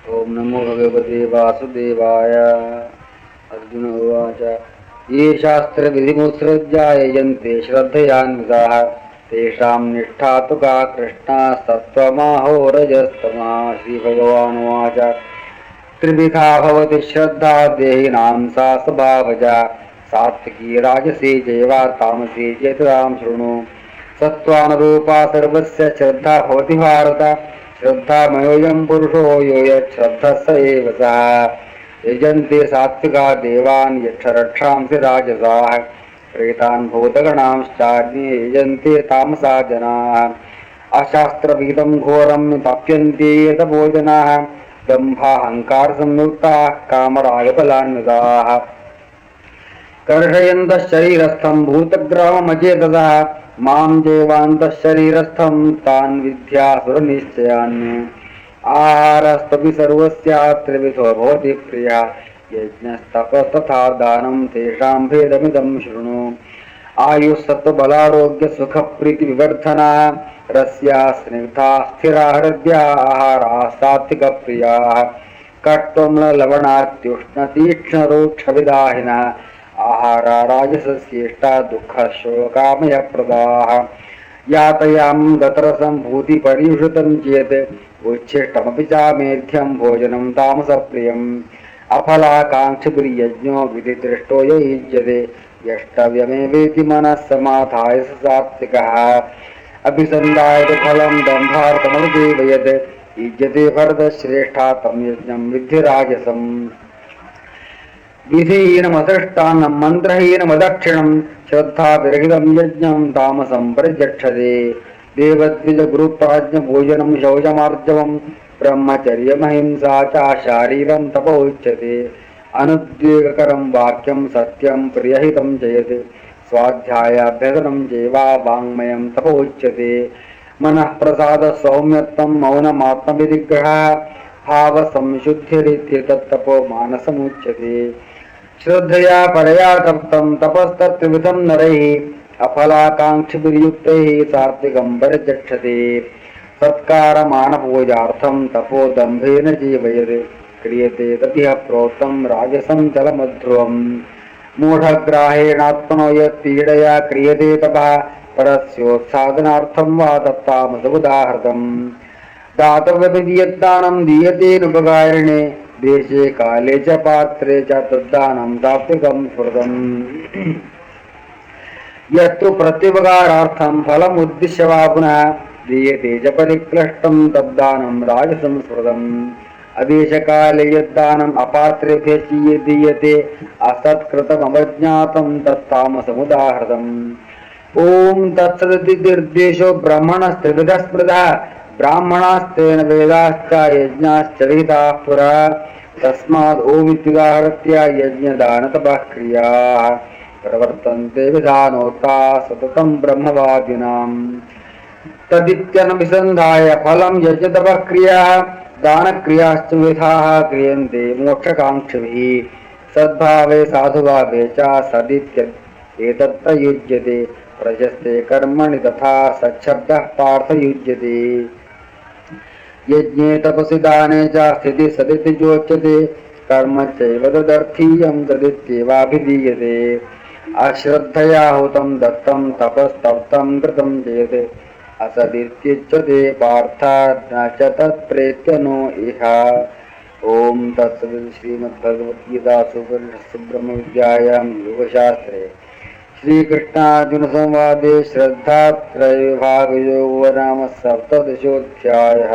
ओम नमो भगवते वासुदेवाय। अर्जुन उवाच ये शास्त्रविधिमुत्सृज्य यजन्ते श्रद्धयान्विताः तेषां निष्ठा तु का कृष्णा सत्त्वमाहो रजस्तमः। श्रीभगवानुवाच त्रिविधा भवति श्रद्धा देहिनां सा स्वभावजा सात्विकी राजसी चैव तामसी चेततां शृणु। सत्त्वानुरूपा सर्वस्य श्रद्धा भवति भारत। श्रद्धामयोऽयं पुरुषो यो यच्छ्रद्धः स एव सः। यजन्ते सात्विका देवान् यक्षरक्षांसि राजसाः प्रेतान् भूतगणांश्चान्ये यजन्ते तामसा जनाः। अशास्त्रविहितं घोरं तप्यन्ते यतभोजनाः दम्भाहङ्कारसंयुक्ताः कामरागबलान्विताः कर्षयन्तः शरीरस्थं भूतग्राममचेतसः मां देवान्तः शरीरस्थं तान् विद्यासुरनिश्चयान्। आहारस्तपि सर्वस्य त्रिविधो भवति प्रियः यज्ञस्तपस्तथा दानं तेषां भेदमिदं शृणु। आयुस्सत्त्वबलारोग्यसुखप्रीतिविवर्धना रस्या स्निग्धा स्थिरा हृद्या आहाराः सात्विकप्रियाः कट्वम्लवणात्युष्णतीक्ष्णरोक्षविदाहिनः आहारा राजसस्येष्टा दुःखशोकामयप्रदाः। यातयां गतरसं भूतिपर्युषितं चेत् उच्छिष्टमपि चामेध्यं भोजनं तामसप्रियम्। अफलाकाङ्क्षिभिर्यज्ञो विधिदृष्टो य युज्यते यष्टव्यमेवेति मनः समाधाय स सात्विकः। अभिसन्धायतु फलं दम्भार्थमनुदेव यत् युज्यते भरतश्रेष्ठा तं यज्ञं विद्धि राजसम्। विधिहीनमसृष्टान्नं मन्त्रहीनमदक्षिणं श्रद्धाविरहितं यज्ञं तामसं परिचक्षते। देवद्विजगुरुप्राज्ञभोजनं शौचमार्जवं ब्रह्मचर्यमहिंसा च शारीरं तप उच्यते। अनुद्वेगकरं वाक्यं सत्यं प्रियहितं च यत् स्वाध्यायाभ्यसनं चैव वाङ्मयं तप उच्यते। मनः प्रसादः सौम्यत्वं मौनमात्मविनिग्रहः भावसंशुद्धिरित्येतत्तपो मानसमुच्यते। श्रद्धया परया तप्तं तपस्तत्त्रिविधं नरैः अफलाकाङ्क्षिभिर्युक्तैः सात्विकं परिचक्षते। सत्कारमानपूजार्थं तपोदम्भेन जीवयत् क्रियते तदिह प्रोक्तं राजसं जलमध्रुवम्। मूढग्राहेणात्मनो यत्पीडया क्रियते तपः परस्योत्साधनार्थं वा तत्तामसमुदाहृतम्। दातव्यमिति यद्दानं दीयतेऽनुपकारिणे देशे काले च पात्रे च तद्दानं सात्विकं स्मृतम्। यत्तु प्रत्युपकारार्थं फलमुद्दिश्य वा पुनः दीयते च परिक्लिष्टं तद्दानं राजसंस्मृतम्। अदेशकाले यद्दानम् अपात्रेभ्यः दीयते असत्कृतमवज्ञातं तत्तामसमुदाहृतम्। ॐ तत्सदिति निर्देशो ब्रह्मणस्त्रिविधः स्मृतः ब्राह्मणास्तेन वेदाश्च यज्ञाश्च विहिताः पुरा तस्माद् ओमित्युदाहृत्य यज्ञदानतपः क्रियाः प्रवर्तन्ते विधानोक्ताः सततं ब्रह्मवादिनाम्। तदित्यनभिसन्धाय फलं यज्ञतपः क्रियाः दानक्रियाश्च विधाः क्रियन्ते मोक्षकाङ्क्षिभिः सद्भावे साधुभावे च सदित्येतत्प्रयुज्यते प्रशस्ते कर्मणि तथा सच्छब्दः पार्थयुज्यते। यज्ञे तपसि दाने च स्थितिः सदिति चोच्यते कर्म चैव तदर्थीयं तदित्येवाभिधीयते। अश्रद्धया हुतं दत्तं तपस्तप्तं कृतं चेत् असदित्युच्यते पार्थ न च तत्प्रेत्य नो इह। ॐ तत्सदिति श्रीमद्भगवद्गीतासु उपनिषत्सु ब्रह्मविद्यायां योगशास्त्रे श्रीकृष्णार्जुनसंवादे श्रद्धात्रयविभागयोगो नाम सप्तदशोऽध्यायः।